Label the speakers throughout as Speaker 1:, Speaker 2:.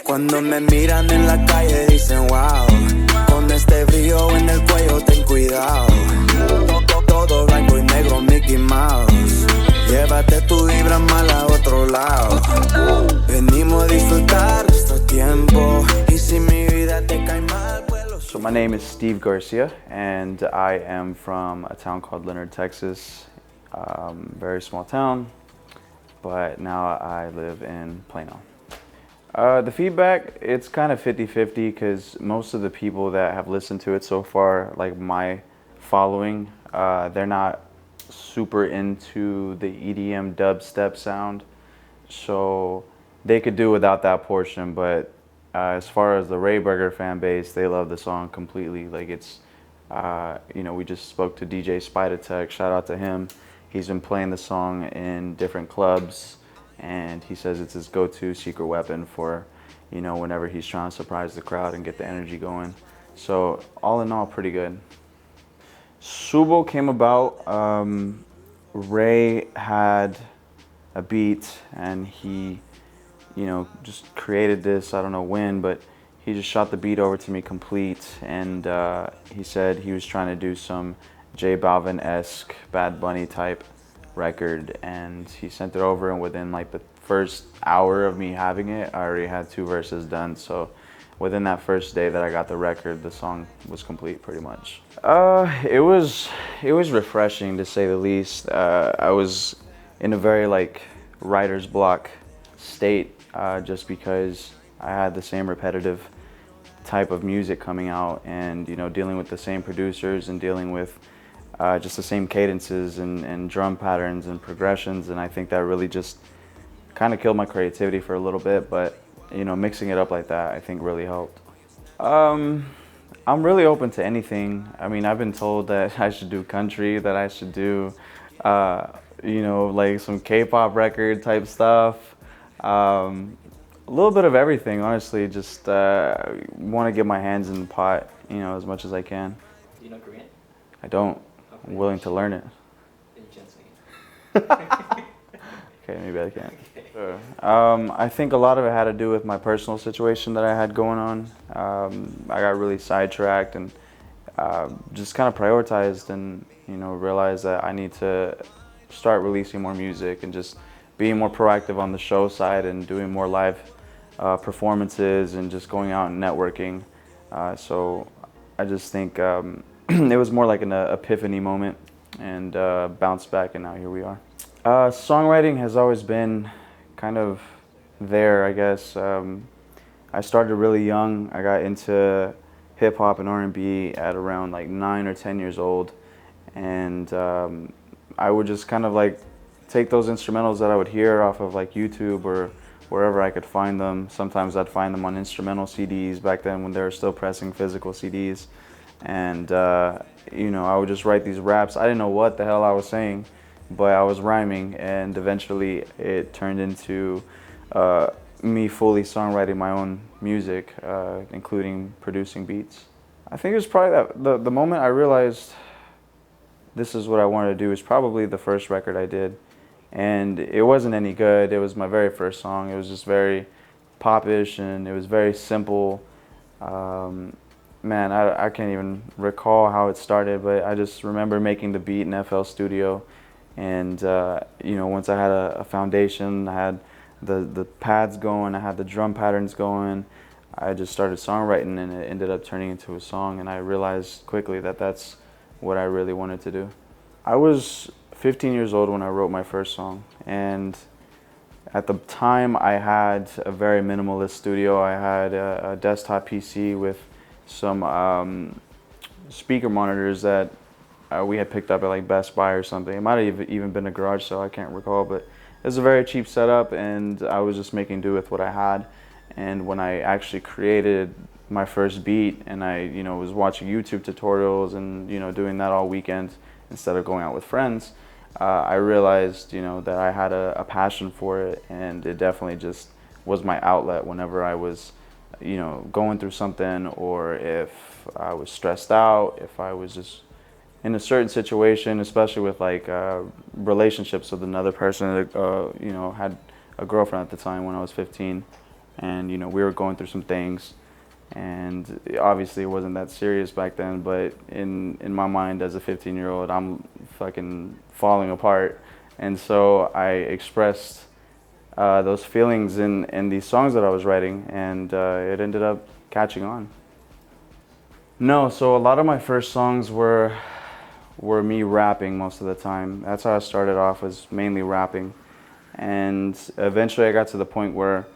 Speaker 1: Cuando me miran en la calle dicen wow, con este brillo en el cuello ten cuidado. Todo blanco y negro Mickey Mouse, llévate tu vibra mal a otro lado. Venimos a disfrutar nuestro tiempo y si mi vida te cae mal pues lo...
Speaker 2: So my name is Steve Garcia and I am from a town called Leonard, Texas. Very small town, but now I live in Plano. The feedback, it's kind of 50-50 because most of the people that have listened to it so far, like my following, they're not super into the EDM dubstep sound, so they could do without that portion. But as far as the Rayburger fan base, they love the song completely. Like it's, you know, we just spoke to DJ Spider Tech, shout out to him. He's been playing the song in different clubs, and he says it's his go-to secret weapon for, you know, whenever he's trying to surprise the crowd and get the energy going. So all in all, pretty good. Subo came about, Ray had a beat and he, you know, just created this, I don't know when, but he just shot the beat over to me complete, and he said he was trying to do some J Balvin-esque, Bad Bunny type record, and he sent it over, and within like the first hour of me having it, I already had 2 verses done. So within that first day that I got the record, the song was complete pretty much. It was refreshing to say the least. I was in a very like writer's block state, just because I had the same repetitive type of music coming out, and you know, dealing with the same producers and dealing with just the same cadences and drum patterns and progressions, and I think that really just kind of killed my creativity for a little bit. But you know, mixing it up like that, I think really helped. I'm really open to anything. I mean, I've been told that I should do country, that I should do, you know, like some K-pop record type stuff. A little bit of everything, honestly. Just want to get my hands in the pot, you know, as much as I can.
Speaker 3: Do you know Korean?
Speaker 2: I don't. I'm willing to learn it. Okay, maybe I can. Sure. I think a lot of it had to do with my personal situation that I had going on. I got really sidetracked and just kind of prioritized, and you know, realized that I need to start releasing more music and just being more proactive on the show side and doing more live performances and just going out and networking. So I just think it was more like an epiphany moment, and bounced back, and now here we are. Songwriting has always been kind of there, I guess. I started really young. I got into hip hop and R&B at around like 9 or 10 years old, and I would just kind of like take those instrumentals that I would hear off of like YouTube or wherever I could find them. Sometimes I'd find them on instrumental CDs back then when they were still pressing physical CDs, and you know, I would just write these raps. I didn't know what the hell I was saying, but I was rhyming, and eventually it turned into me fully songwriting my own music, including producing beats. I think it was probably the moment I realized this is what I wanted to do is probably the first record I did. And it wasn't any good. It was my very first song. It was just very pop-ish, and it was very simple. Man, I can't even recall how it started, but I just remember making the beat in FL Studio. And you know, once I had a foundation, I had the pads going, I had the drum patterns going, I just started songwriting, and it ended up turning into a song, and I realized quickly that that's what I really wanted to do. I was 15 years old when I wrote my first song, and at the time I had a very minimalist studio. I had a desktop PC with some speaker monitors that we had picked up at like Best Buy or something. It might have even been a garage sale, I can't recall, but it was a very cheap setup, and I was just making do with what I had. And when I actually created my first beat, and I, you know, was watching YouTube tutorials and, you know, doing that all weekend instead of going out with friends, I realized, you know, that I had a passion for it, and it definitely just was my outlet whenever I was, you know, going through something, or if I was stressed out, if I was just in a certain situation, especially with like relationships with another person. You know, had a girlfriend at the time when I was 15. and we were going through some things, and obviously it wasn't that serious back then, but in my mind as a 15-year-old, I'm fucking falling apart, and so I expressed those feelings in these songs that I was writing, and it ended up catching on. No, so a lot of my first songs were me rapping most of the time. That's how I started off, was mainly rapping. And eventually I got to the point where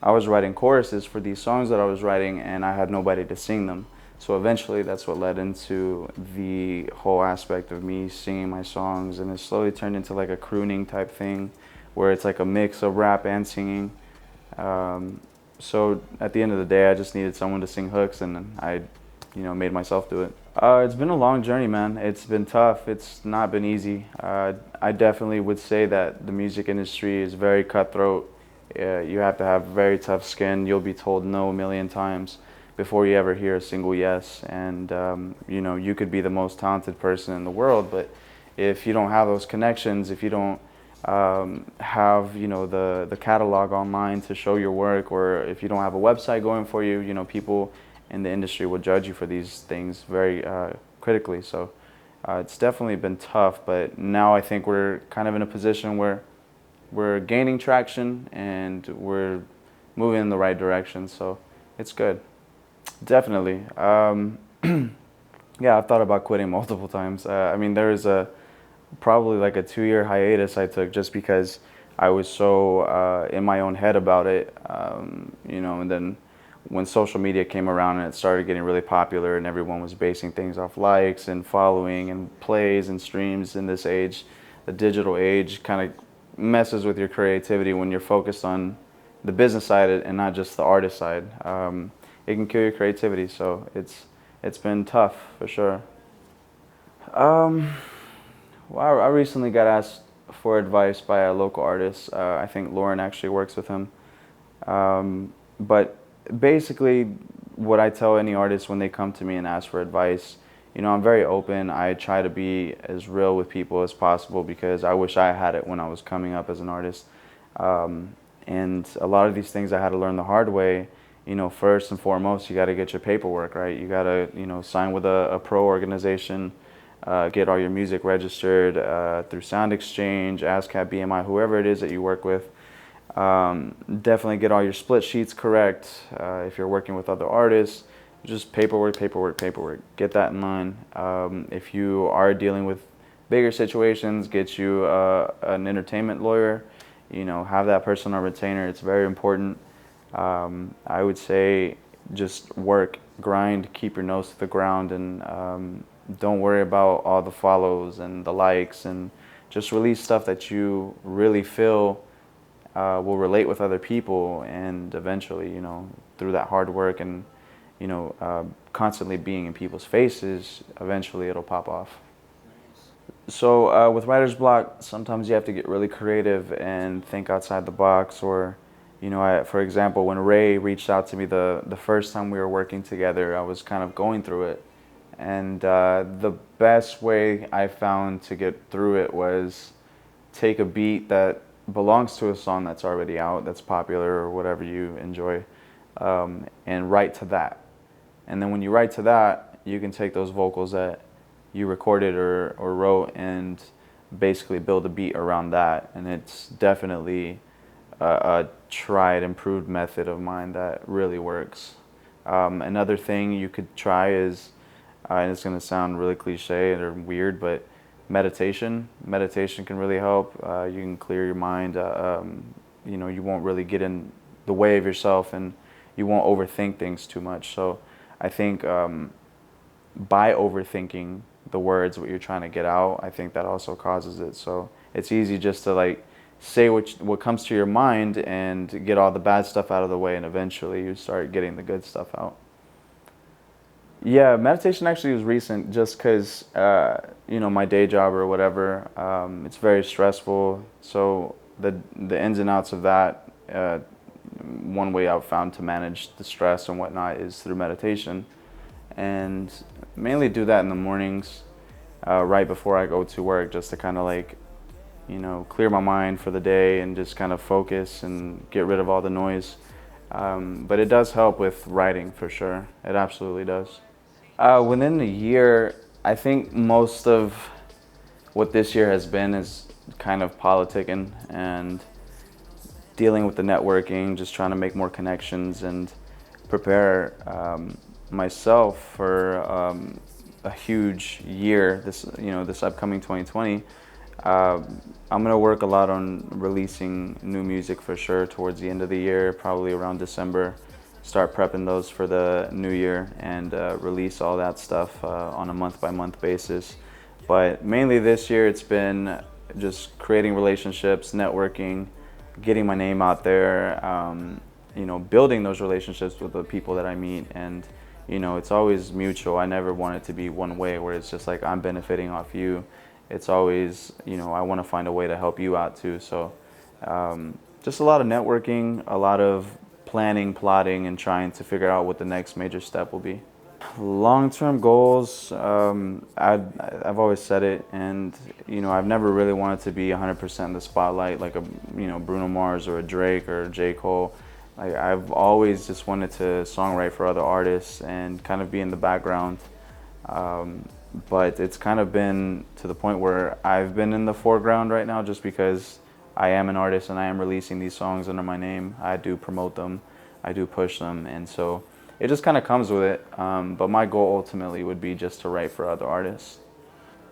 Speaker 2: I was writing choruses for these songs that I was writing, and I had nobody to sing them. So eventually that's what led into the whole aspect of me singing my songs, and it slowly turned into like a crooning type thing where it's like a mix of rap and singing. So at the end of the day, I just needed someone to sing hooks, and I made myself do it. It's been a long journey, man. It's been tough. It's not been easy. I definitely would say that the music industry is very cutthroat. You have to have very tough skin. You'll be told no a million times before you ever hear a single yes. And you could be the most talented person in the world, but if you don't have those connections, if you don't have the catalog online to show your work, or if you don't have a website going for you, people in the industry will judge you for these things very critically. So it's definitely been tough, but now I think we're kind of in a position where we're gaining traction and we're moving in the right direction, so it's good. Definitely. Yeah, I've thought about quitting multiple times. I mean, there was probably like a 2-year hiatus I took just because I was so in my own head about it, and then when social media came around and it started getting really popular and everyone was basing things off likes and following and plays and streams in this age, the digital age kind of messes with your creativity when you're focused on the business side and not just the artist side. It can kill your creativity, so it's been tough for sure. Well, I recently got asked for advice by a local artist. I think Lauren actually works with him. But basically, what I tell any artist when they come to me and ask for advice, I'm very open. I try to be as real with people as possible because I wish I had it when I was coming up as an artist. And a lot of these things I had to learn the hard way. First and foremost, you got to get your paperwork right. You got to, sign with a pro organization, get all your music registered through Sound Exchange, ASCAP, BMI, whoever it is that you work with. Definitely get all your split sheets correct. If you're working with other artists, just paperwork. Get that in line. If you are dealing with bigger situations, get you an entertainment lawyer. Have that person on retainer. It's very important. I would say just work, grind, keep your nose to the ground, and don't worry about all the follows and the likes, and just release stuff that you really feel will relate with other people, and eventually, through that hard work and constantly being in people's faces, eventually it'll pop off. So with writer's block, sometimes you have to get really creative and think outside the box. Or, for example, when Ray reached out to me the first time we were working together, I was kind of going through it. And the best way I found to get through it was take a beat that belongs to a song that's already out, that's popular or whatever you enjoy, and write to that. And then when you write to that, you can take those vocals that you recorded or wrote and basically build a beat around that. And it's definitely a tried and proved method of mine that really works. Another thing you could try is, and it's going to sound really cliche or weird, but meditation can really help. You can clear your mind. You won't really get in the way of yourself, and you won't overthink things too much. So I think by overthinking the words, what you're trying to get out, I think that also causes it. So it's easy just to say what comes to your mind and get all the bad stuff out of the way, and eventually you start getting the good stuff out. Yeah, meditation actually was recent, just because my day job or whatever, it's very stressful. So the ins and outs of that, one way I've found to manage the stress and whatnot is through meditation, and mainly do that in the mornings, right before I go to work, just to kind of clear my mind for the day and just kind of focus and get rid of all the noise. But it does help with writing for sure. It absolutely does. Within the year, I think most of what this year has been is kind of politicking and dealing with the networking, just trying to make more connections and prepare myself for a huge year. This upcoming 2020. I'm gonna work a lot on releasing new music for sure towards the end of the year, probably around December. Start prepping those for the new year and release all that stuff on a month-by-month basis. But mainly this year, it's been just creating relationships, networking, getting my name out there, building those relationships with the people that I meet. And, it's always mutual. I never want it to be one way where it's just like I'm benefiting off you. It's always, I want to find a way to help you out too. So just a lot of networking, a lot of planning, plotting, and trying to figure out what the next major step will be. Long-term goals, I've always said it, and I've never really wanted to be 100% in the spotlight like a Bruno Mars or a Drake or a J. Cole. I've always just wanted to songwrite for other artists and kind of be in the background. But it's kind of been to the point where I've been in the foreground right now just because I am an artist and I am releasing these songs under my name. I do promote them, I do push them, and so it just kind of comes with it. But my goal ultimately would be just to write for other artists.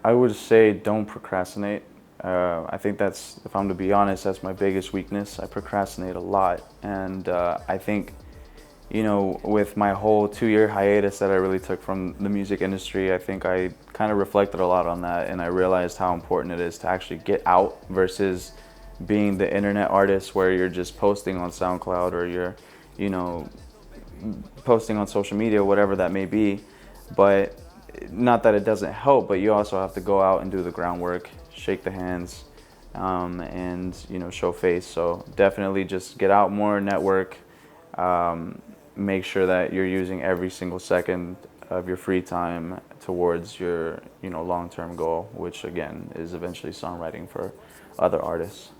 Speaker 2: I would say don't procrastinate. I think that's, if I'm to be honest, that's my biggest weakness. I procrastinate a lot, and I think with my whole 2-year hiatus that I really took from the music industry, I think I kind of reflected a lot on that, and I realized how important it is to actually get out versus being the internet artist where you're just posting on SoundCloud or you're, posting on social media, whatever that may be. But not that it doesn't help, but you also have to go out and do the groundwork, shake the hands, and show face. So definitely just get out more, network. Make sure that you're using every single second of your free time towards your long-term goal, which again is eventually songwriting for other artists.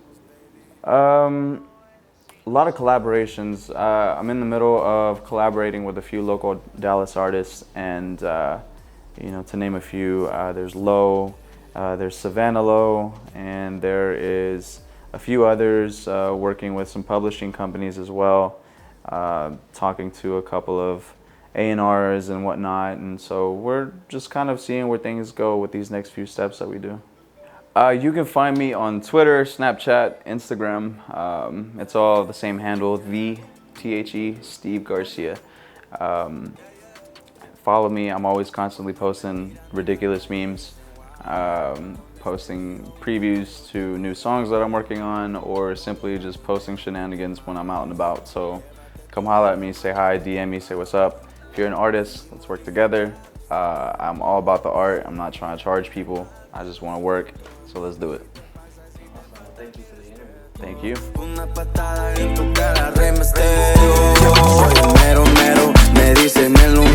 Speaker 2: A lot of collaborations. I'm in the middle of collaborating with a few local Dallas artists, and to name a few, there's Low, there's Savannah Low, and there is a few others working with some publishing companies as well. Talking to a couple of A&Rs and whatnot, and so we're just kind of seeing where things go with these next few steps that we do. You can find me on Twitter, Snapchat, Instagram. It's all the same handle, THE Steve Garcia. Follow me. I'm always constantly posting ridiculous memes, posting previews to new songs that I'm working on, or simply just posting shenanigans when I'm out and about. So come holler at me, say hi, DM me, say what's up. If you're an artist, let's work together. I'm all about the art. I'm not trying to charge people. I just want to work, so let's do it.
Speaker 3: Thank you for the interview.
Speaker 2: Thank you.
Speaker 1: Una patada en tu cara, soy el mero mero, me dicen el